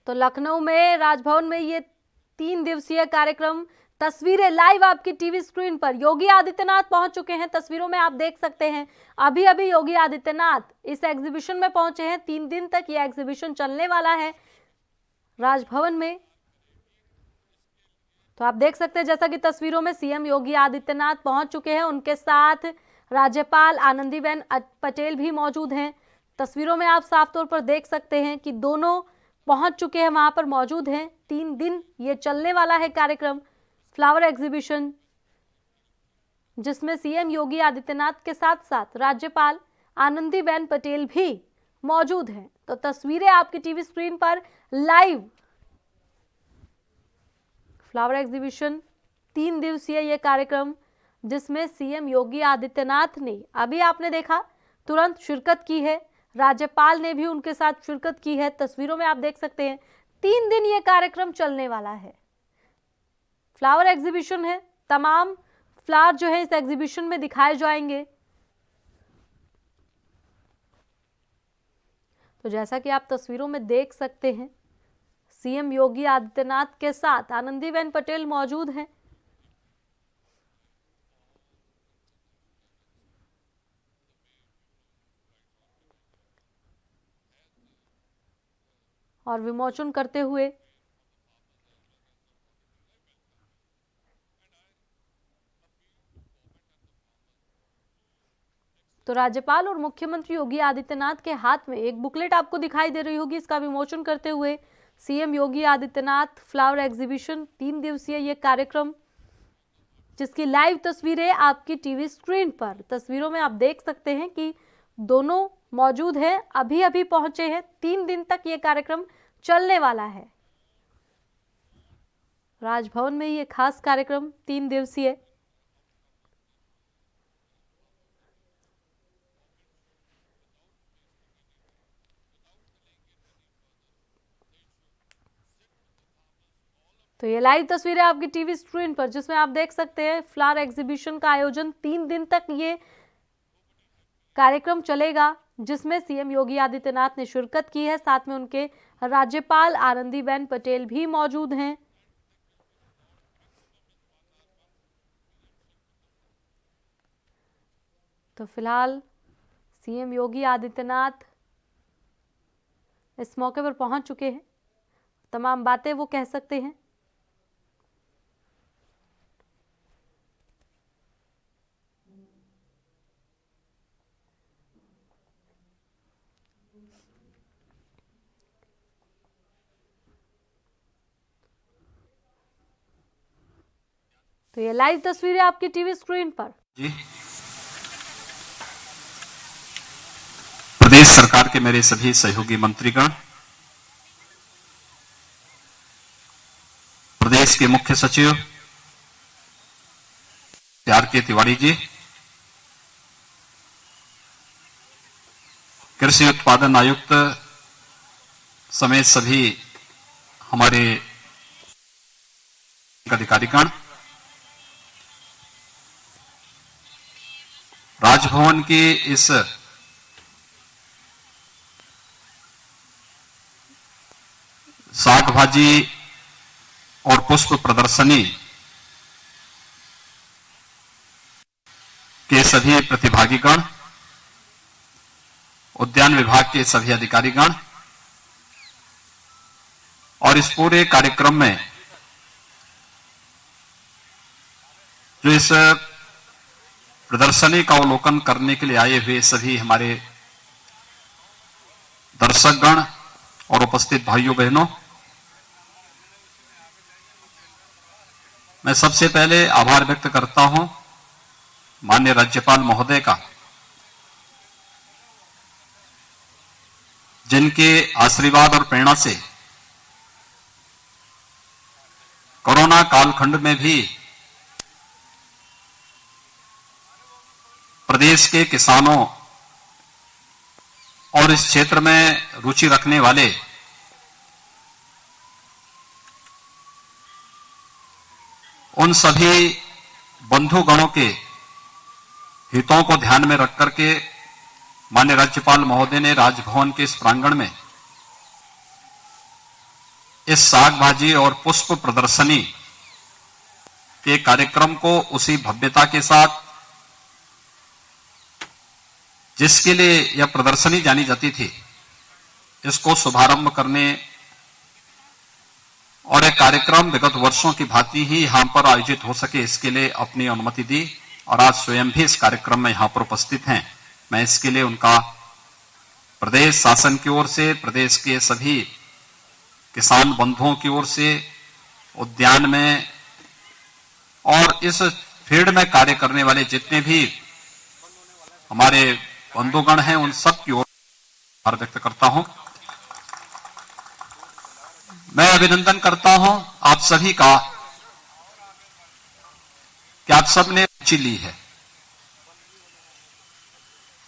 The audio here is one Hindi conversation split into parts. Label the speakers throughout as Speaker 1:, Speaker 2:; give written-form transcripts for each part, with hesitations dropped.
Speaker 1: तो लखनऊ में राजभवन में ये 3 दिवसीय कार्यक्रम, तस्वीरें लाइव आपकी टीवी स्क्रीन पर। योगी आदित्यनाथ पहुंच चुके हैं, तस्वीरों में आप देख सकते हैं। अभी अभी योगी आदित्यनाथ इस एग्जीबिशन में पहुंचे हैं। 3 दिन तक ये एग्जीबिशन चलने वाला है राजभवन में। तो आप देख सकते हैं जैसा कि तस्वीरों में सीएम योगी आदित्यनाथ पहुंच चुके हैं, उनके साथ राज्यपाल आनंदीबेन पटेल भी मौजूद हैं। तस्वीरों में आप साफ तौर पर देख सकते हैं कि दोनों पहुंच चुके हैं, वहां पर मौजूद हैं। 3 दिन ये चलने वाला है कार्यक्रम, फ्लावर एग्जीबिशन, जिसमें सीएम योगी आदित्यनाथ के साथ साथ राज्यपाल आनंदीबेन पटेल भी मौजूद हैं। तो तस्वीरें आपकी टीवी स्क्रीन पर लाइव, फ्लावर एग्जीबिशन 3 दिवसीय ये कार्यक्रम, जिसमें सीएम योगी आदित्यनाथ ने अभी आपने देखा तुरंत शिरकत की है, राज्यपाल ने भी उनके साथ शिरकत की है। तस्वीरों में आप देख सकते हैं 3 दिन ये कार्यक्रम चलने वाला है। फ्लावर एग्जीबिशन है, तमाम फ्लावर जो है इस एग्जीबिशन में दिखाए जाएंगे। तो जैसा कि आप तस्वीरों में देख सकते हैं, सीएम योगी आदित्यनाथ के साथ आनंदीबेन पटेल मौजूद हैं। और विमोचन करते हुए तो राज्यपाल और मुख्यमंत्री योगी आदित्यनाथ के हाथ में एक बुकलेट आपको दिखाई दे रही होगी। इसका विमोचन करते हुए CM Yogi Adityanath flower exhibition 3 दिवसीय ये कार्यक्रम, जिसकी लाइव तस्वीरें आपकी टीवी स्क्रीन पर। तस्वीरों में आप देख सकते हैं कि दोनों मौजूद हैं, अभी अभी पहुंचे हैं। 3 दिन तक ये कार्यक्रम चलने वाला है राजभवन में। ये खास कार्यक्रम 3 दिवसीय। तो ये लाइव तस्वीरें आपकी टीवी स्क्रीन पर, जिसमें आप देख सकते हैं फ्लावर एग्जीबिशन का आयोजन 3 दिन तक ये कार्यक्रम चलेगा, जिसमें सीएम योगी आदित्यनाथ ने शिरकत की है। साथ में उनके राज्यपाल आनंदीबेन पटेल भी मौजूद हैं। तो फिलहाल सीएम योगी आदित्यनाथ इस मौके पर पहुंच चुके हैं, तमाम बातें वो कह सकते हैं। तो ये लाइव तस्वीरें आपकी टीवी स्क्रीन पर।
Speaker 2: जी, प्रदेश सरकार के मेरे सभी सहयोगी मंत्रीगण, प्रदेश के मुख्य सचिव आर.के. तिवारी जी, कृषि उत्पादन आयुक्त समेत सभी हमारे अधिकारीगण, राजभवन की इस साग भाजी और पुष्प प्रदर्शनी के सभी प्रतिभागीगण, उद्यान विभाग के सभी अधिकारीगण, और इस पूरे कार्यक्रम में जो इस प्रदर्शनी का अवलोकन करने के लिए आए हुए सभी हमारे दर्शकगण और उपस्थित भाइयों बहनों, मैं सबसे पहले आभार व्यक्त करता हूं माननीय राज्यपाल महोदय का, जिनके आशीर्वाद और प्रेरणा से कोरोना कालखंड में भी प्रदेश के किसानों और इस क्षेत्र में रुचि रखने वाले उन सभी बंधुगणों के हितों को ध्यान में रख करके माननीय राज्यपाल महोदय ने राजभवन के इस प्रांगण में इस साग भाजी और पुष्प प्रदर्शनी के कार्यक्रम को उसी भव्यता के साथ जिसके लिए यह प्रदर्शनी जानी जाती थी, इसको शुभारंभ करने और एक कार्यक्रम विगत वर्षों की भांति ही यहां पर आयोजित हो सके, इसके लिए अपनी अनुमति दी और आज स्वयं भी इस कार्यक्रम में यहां पर उपस्थित हैं। मैं इसके लिए उनका प्रदेश शासन की ओर से, प्रदेश के सभी किसान बंधुओं की ओर से, उद्यान में और इस फील्ड में कार्य करने वाले जितने भी हमारे बंधुगण हैं, उन सब की ओर आभार व्यक्त करता हूं। मैं अभिनंदन करता हूं आप सभी का कि आप सब ने रुचि ली है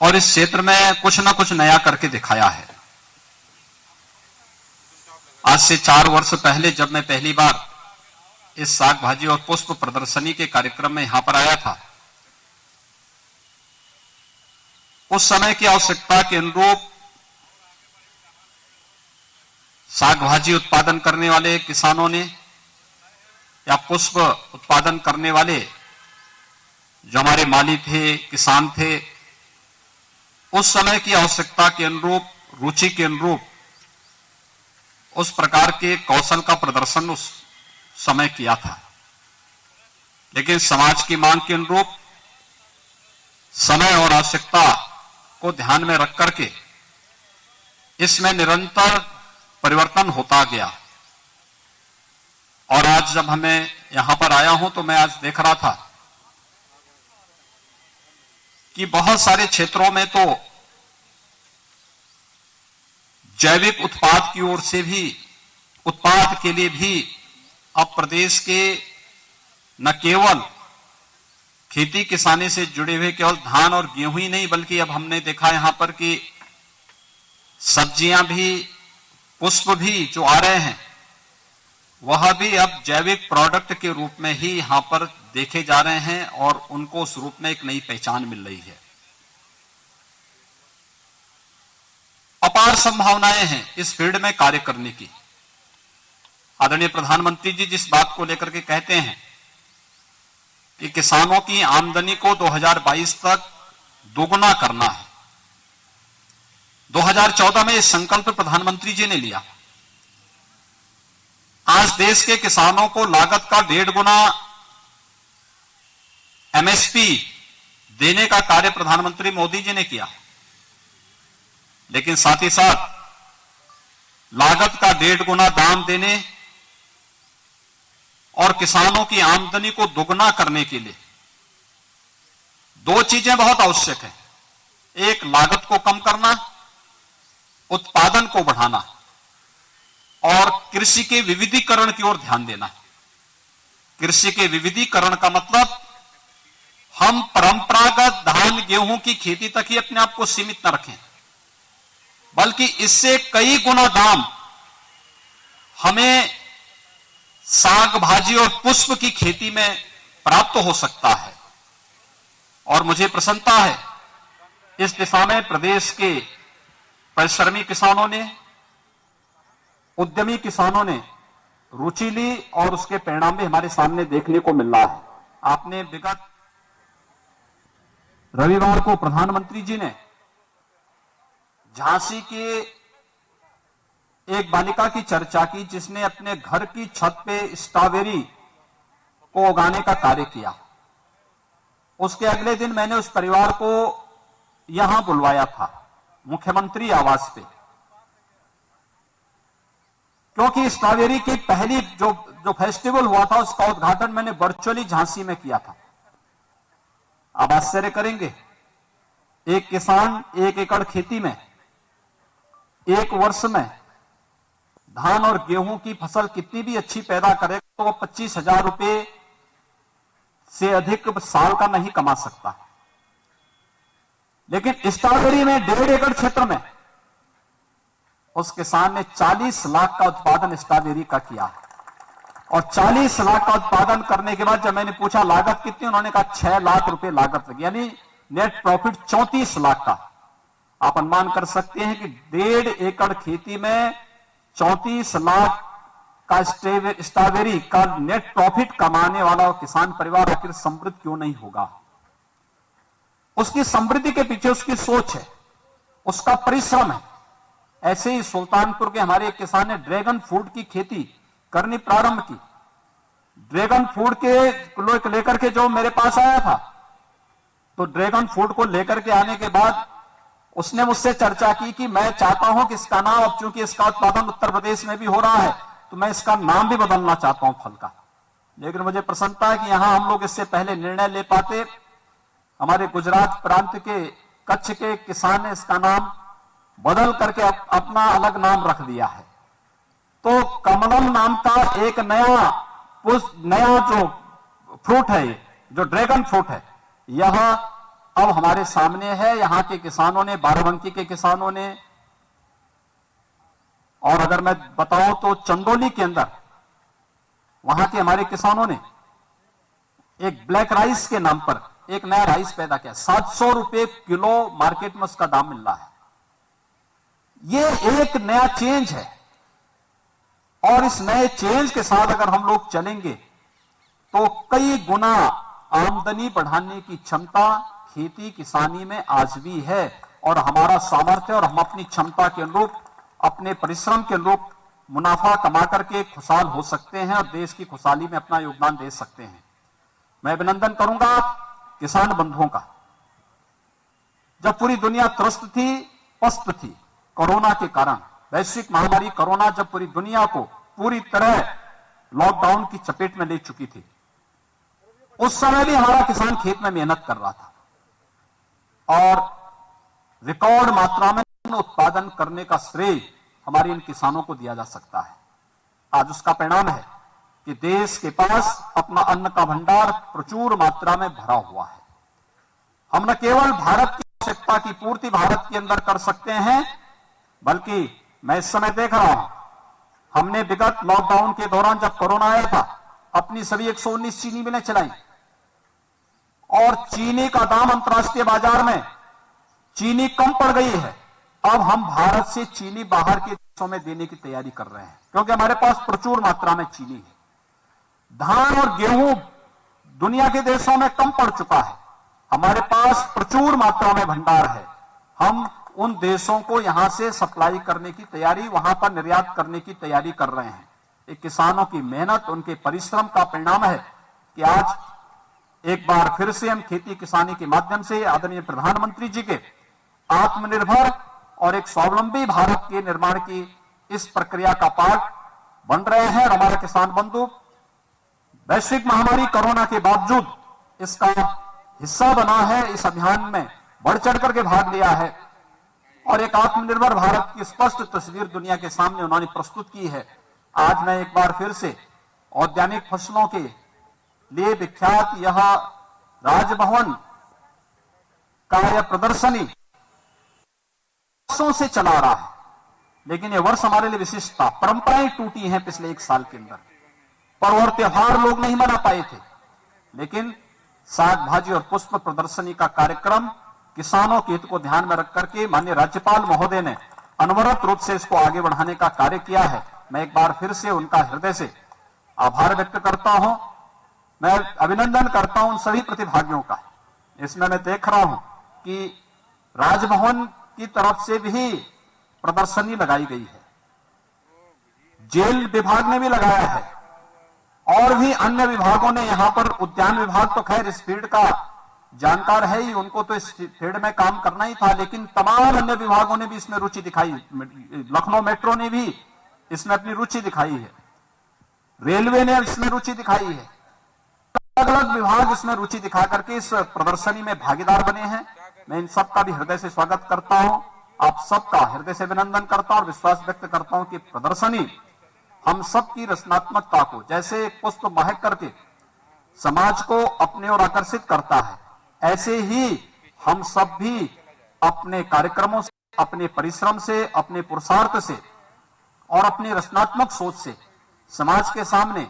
Speaker 2: और इस क्षेत्र में कुछ ना कुछ नया करके दिखाया है। आज से 4 वर्ष पहले जब मैं पहली बार इस साग भाजी और पुष्प प्रदर्शनी के कार्यक्रम में यहां पर आया था, उस समय की आवश्यकता के अनुरूप साग भाजी उत्पादन करने वाले किसानों ने या पुष्प उत्पादन करने वाले जो हमारे माली थे, किसान थे, उस समय की आवश्यकता के अनुरूप, रुचि के अनुरूप उस प्रकार के कौशल का प्रदर्शन उस समय किया था। लेकिन समाज की मांग के अनुरूप समय और आवश्यकता को ध्यान में रख करके इसमें निरंतर परिवर्तन होता गया। और आज जब हमें यहां पर आया हूं तो मैं आज देख रहा था कि बहुत सारे क्षेत्रों में तो जैविक उत्पाद की ओर से भी, उत्पाद के लिए भी अब प्रदेश के न केवल खेती किसानी से जुड़े हुए केवल धान और गेहूं ही नहीं, बल्कि अब हमने देखा यहां पर कि सब्जियां भी, पुष्प भी जो आ रहे हैं वह भी अब जैविक प्रोडक्ट के रूप में ही यहां पर देखे जा रहे हैं और उनको उस रूप में एक नई पहचान मिल रही है। अपार संभावनाएं हैं इस फील्ड में कार्य करने की। आदरणीय प्रधानमंत्री जी जिस बात को लेकर के कहते हैं कि किसानों की आमदनी को 2022 तक दोगुना करना है, 2014 में इस संकल्प प्रधानमंत्री जी ने लिया। आज देश के किसानों को लागत का 1.5 गुना एमएसपी देने का कार्य प्रधानमंत्री मोदी जी ने किया, लेकिन साथ ही साथ लागत का 1.5 गुना दाम देने और किसानों की आमदनी को दोगुना करने के लिए 2 चीजें बहुत आवश्यक है। एक, लागत को कम करना, उत्पादन को बढ़ाना और कृषि के विविधीकरण की ओर ध्यान देना। कृषि के विविधीकरण का मतलब हम परंपरागत धान गेहूं की खेती तक ही अपने आप को सीमित न रखें, बल्कि इससे कई गुना दाम हमें साग भाजी और पुष्प की खेती में प्राप्त हो सकता है। और मुझे प्रसन्नता है इस दिशा में प्रदेश के परिश्रमी किसानों ने, उद्यमी किसानों ने रुचि ली और उसके परिणाम भी हमारे सामने देखने को मिल रहा है। आपने विगत रविवार को प्रधानमंत्री जी ने झांसी के एक बालिका की चर्चा की जिसने अपने घर की छत पे स्ट्रॉबेरी को उगाने का कार्य किया। उसके अगले दिन मैंने उस परिवार को यहां बुलवाया था मुख्यमंत्री आवास पे, क्योंकि स्ट्रॉबेरी की पहली जो फेस्टिवल हुआ था उसका उद्घाटन मैंने वर्चुअली झांसी में किया था। आप आश्चर्य करेंगे, एक किसान 1 एकड़ खेती में 1 वर्ष में धान और गेहूं की फसल कितनी भी अच्छी पैदा करे तो वो 25,000 रुपए से अधिक साल का नहीं कमा सकता। लेकिन स्ट्रॉबेरी में 1.5 एकड़ क्षेत्र में उस किसान ने 40 लाख का उत्पादन स्ट्रॉबेरी का किया और 40 लाख का उत्पादन करने के बाद जब मैंने पूछा लागत कितनी, उन्होंने कहा 6 लाख रुपए लागत लगी, यानी नेट प्रॉफिट 34 लाख का। आप अनुमान कर सकते हैं कि 1.5 एकड़ खेती में 34 लाख का स्ट्रॉबेरी का नेट प्रॉफिट कमाने वाला किसान परिवार आखिर समृद्ध क्यों नहीं होगा? उसकी समृद्धि के पीछे उसकी सोच है, उसका परिश्रम है। ऐसे ही सुल्तानपुर के हमारे एक किसान ने ड्रैगन फ्रूट की खेती करनी प्रारंभ की। ड्रैगन फ्रूट के लेकर के जो मेरे पास आया था, तो ड्रैगन फ्रूट को लेकर के आने के बाद उसने मुझसे चर्चा की कि मैं चाहता हूं कि इसका नाम, अब चूंकि इसका उत्पादन उत्तर प्रदेश में भी हो रहा है, तो मैं इसका नाम भी बदलना चाहता हूं फल का। लेकिन मुझे प्रसन्नता है कि यहां हम लोग इससे पहले निर्णय ले पाते। हमारे गुजरात प्रांत के कच्छ के किसान ने इसका नाम बदल करके अपना अलग नाम रख दिया है। तो कमलम नाम का एक नया जो फ्रूट है, जो ड्रैगन फ्रूट है, यह अब हमारे सामने है। यहां के किसानों ने, बाराबंकी के किसानों ने, और अगर मैं बताऊं तो चंदौली के अंदर वहां के हमारे किसानों ने एक ब्लैक राइस के नाम पर एक नया राइस पैदा किया। 700 रुपए किलो मार्केट में उसका दाम मिल रहा है। ये एक नया चेंज है, और इस नए चेंज के साथ अगर हम लोग चलेंगे तो कई गुना आमदनी बढ़ाने की क्षमता खेती किसानी में आज भी है। और हमारा सामर्थ्य और हम अपनी क्षमता के अनुरूप, अपने परिश्रम के अनुरूप मुनाफा कमा करके खुशहाल हो सकते हैं और देश की खुशहाली में अपना योगदान दे सकते हैं। मैं अभिनंदन करूंगा किसान बंधुओं का। जब पूरी दुनिया त्रस्त थी, पस्त थी कोरोना के कारण, वैश्विक महामारी कोरोना जब पूरी दुनिया को पूरी तरह लॉकडाउन की चपेट में ले चुकी थी, उस समय भी हमारा किसान खेत में मेहनत कर रहा था और रिकॉर्ड मात्रा में उत्पादन करने का श्रेय हमारे इन किसानों को दिया जा सकता है। आज उसका परिणाम है कि देश के पास अपना अन्न का भंडार प्रचुर मात्रा में भरा हुआ है। हम न केवल भारत की आवश्यकता की पूर्ति भारत के अंदर कर सकते हैं, बल्कि मैं इस समय देख रहा हूं, हमने विगत लॉकडाउन के दौरान जब कोरोना आया था, अपनी सभी 119 चीनी मिलें चलाई और चीनी का दाम अंतर्राष्ट्रीय बाजार में चीनी कम पड़ गई है। अब हम भारत से चीनी बाहर के देशों में देने की तैयारी कर रहे हैं, क्योंकि हमारे पास प्रचुर मात्रा में चीनी है। धान और गेहूं दुनिया के देशों में कम पड़ चुका है, हमारे पास प्रचुर मात्रा में भंडार है। हम उन देशों को यहां से सप्लाई करने की तैयारी, वहां पर निर्यात करने की तैयारी कर रहे हैं। एक किसानों की मेहनत, उनके परिश्रम का परिणाम है कि आज एक बार फिर से हम खेती किसानी के माध्यम से आदरणीय प्रधानमंत्री जी के आत्मनिर्भर और एक स्वावलंबी भारत के निर्माण की इस प्रक्रिया का पार्ट बन रहे हैं। और हमारे किसान बंधु वैश्विक महामारी कोरोना के बावजूद इसका हिस्सा बना है, इस अभियान में बढ़ चढ़ करके भाग लिया है और एक आत्मनिर्भर भारत की स्पष्ट तस्वीर दुनिया के सामने उन्होंने प्रस्तुत की है। आज मैं एक बार फिर से औद्यानिक फसलों के लिए विख्यात यह राजभवन का यह प्रदर्शनी वर्षों से चला रहा है, लेकिन यह वर्ष हमारे लिए विशिष्ट था। परंपराएं टूटी हैं पिछले एक साल के अंदर, पर्व और त्योहार लोग नहीं मना पाए थे, लेकिन साग भाजी और पुष्प प्रदर्शनी का कार्यक्रम किसानों के हित को ध्यान में रख करके माननीय राज्यपाल महोदय ने अनवरत रूप से इसको आगे बढ़ाने का कार्य किया है। मैं एक बार फिर से उनका हृदय से आभार व्यक्त करता हूं। मैं अभिनंदन करता हूं उन सभी प्रतिभागियों का। इसमें मैं देख रहा हूं कि राजभवन की तरफ से भी प्रदर्शनी लगाई गई है, जेल विभाग ने भी लगाया है और भी अन्य विभागों ने यहां पर, उद्यान विभाग तो खैर इस फील्ड का जानकार है ही, उनको तो इस फील्ड में काम करना ही था, लेकिन तमाम अन्य विभागों ने भी इसमें रुचि दिखाई। लखनऊ मेट्रो ने भी इसमें अपनी रुचि दिखाई है, रेलवे ने इसमें रुचि दिखाई है, अलग अलग विभाग इसमें रुचि दिखा करके इस प्रदर्शनी में भागीदार बने हैं। मैं इन सबका भी हृदय से स्वागत करता हूं, आप सबका हृदय से अभिनंदन करता हूं और विश्वास व्यक्त करता हूं कि प्रदर्शनी हम सबकी रचनात्मकता को, जैसे पुष्प महक करके समाज को अपने ओर आकर्षित करता है, ऐसे ही हम सब भी अपने कार्यक्रमों से, अपने परिश्रम से, अपने पुरुषार्थ से और अपनी रचनात्मक सोच से समाज के सामने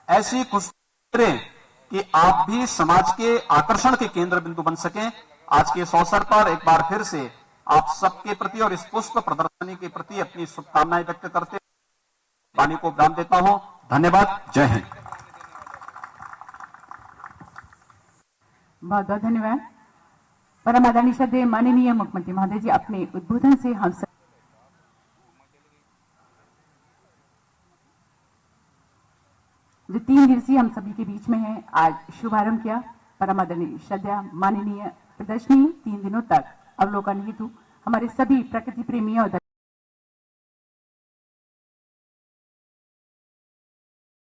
Speaker 2: ऐसी खुशबू करें कि आप भी समाज के आकर्षण के केंद्र बिंदु बन सकें। आज के इस अवसर पर एक बार फिर से आप सबके प्रति और इस पुष्प प्रदर्शनी के प्रति अपनी शुभकामनाएं व्यक्त करते वाणी को विराम देता हूं। धन्यवाद। जय हिंद।
Speaker 3: बहुत बहुत धन्यवाद। परम आदरणीय श्रद्धेय माननीय मुख्यमंत्री महोदय जी, अपने उद्बोधन से हम सब जो 3 दिवसीय हम सभी के बीच में है, आज शुभारंभ किया। परम आदरणीय श्रद्धेय माननीय प्रदर्शनी 3 दिनों तक अवलोकन हेतु हमारे सभी प्रकृति प्रेमियों